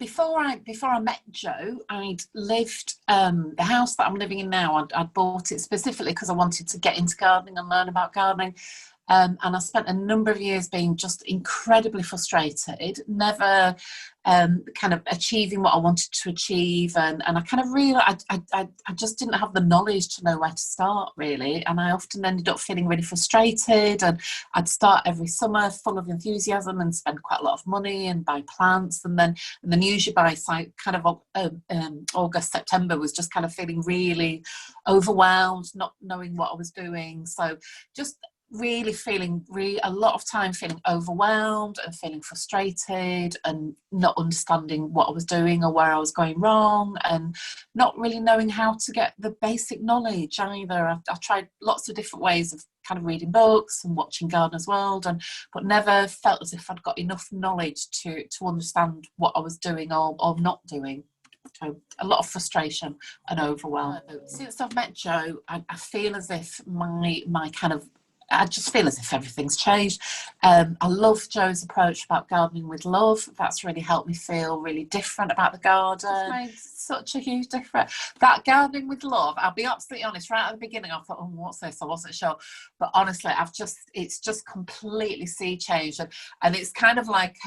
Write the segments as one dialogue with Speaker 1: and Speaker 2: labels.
Speaker 1: before I met Joe, I'd lived the house that I'm living in now. I'd bought it specifically because I wanted to get into gardening and learn about gardening. And I spent a number of years being just incredibly frustrated, never kind of achieving what I wanted to achieve. And I kind of realised I just didn't have the knowledge to know where to start, really. And I often ended up feeling really frustrated. And I'd start every summer full of enthusiasm and spend quite a lot of money and buy plants. And then usually by kind of August, September was just kind of feeling really overwhelmed, not knowing what I was doing. So just really feeling a lot of time feeling overwhelmed and feeling frustrated and not understanding what I was doing or where I was going wrong, and not really knowing how to get the basic knowledge either. I tried lots of different ways of kind of reading books and watching Gardener's World, but never felt as if I'd got enough knowledge to understand what I was doing or not doing. So a lot of frustration and overwhelm. Since I've met Joe, I feel as if I just feel as if everything's changed. I love Joe's approach about gardening with love. That's really helped me feel really different about the garden. It's made such a huge difference. That gardening with love, I'll be absolutely honest, right at the beginning I thought, oh, what's this? I wasn't sure. But honestly, it's just completely sea changed. And it's kind of like,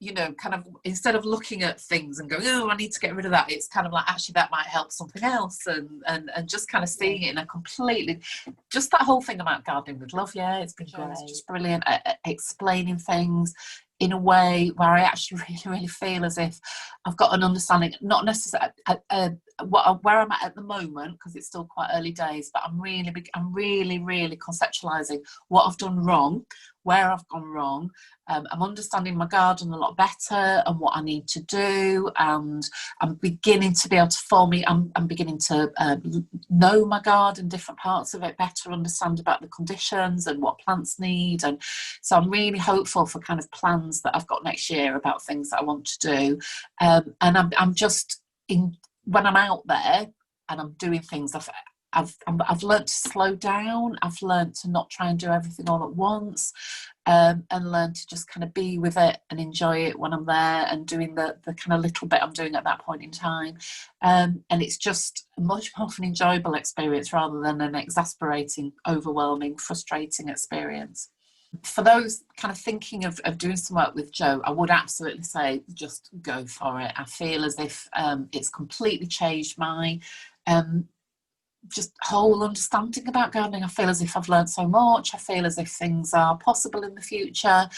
Speaker 1: you know, kind of instead of looking at things and going, oh, I need to get rid of that, it's kind of like, actually that might help something else, and just kind of seeing it in a completely, just that whole thing about gardening with love. Yeah, it's been great. It's just brilliant at explaining things in a way where I actually really feel as if I've got an understanding, not necessarily where I'm at the moment, because it's still quite early days, but I'm really conceptualizing what I've done wrong, where I've gone wrong. I'm understanding my garden a lot better and what I need to do, and I'm beginning to be able to I'm beginning to know my garden, different parts of it better, understand about the conditions and what plants need. And so I'm really hopeful for kind of plans that I've got next year about things that I want to do. And I'm just when I'm out there and I'm doing things, I've learned to slow down. I've learned to not try and do everything all at once, and learn to just kind of be with it and enjoy it when I'm there and doing the kind of little bit I'm doing at that point in time. And it's just much more of an enjoyable experience rather than an exasperating, overwhelming, frustrating experience. For those kind of thinking of doing some work with Joe, I would absolutely say just go for it. I feel as if it's completely changed my just whole understanding about gardening. I feel as if I've learned so much. I feel as if things are possible in the future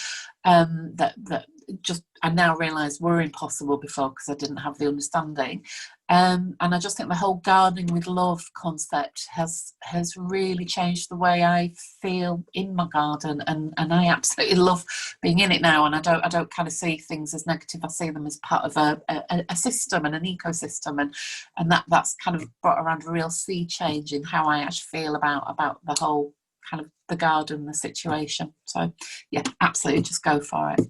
Speaker 1: that just I now realise were impossible before because I didn't have the understanding. And I just think the whole gardening with love concept has really changed the way I feel in my garden, and I absolutely love being in it now. And I don't kind of see things as negative. I see them as part of a system and an ecosystem, and that's kind of brought around a real sea change in how I actually feel about the whole kind of the garden, the situation. So yeah, absolutely, just go for it.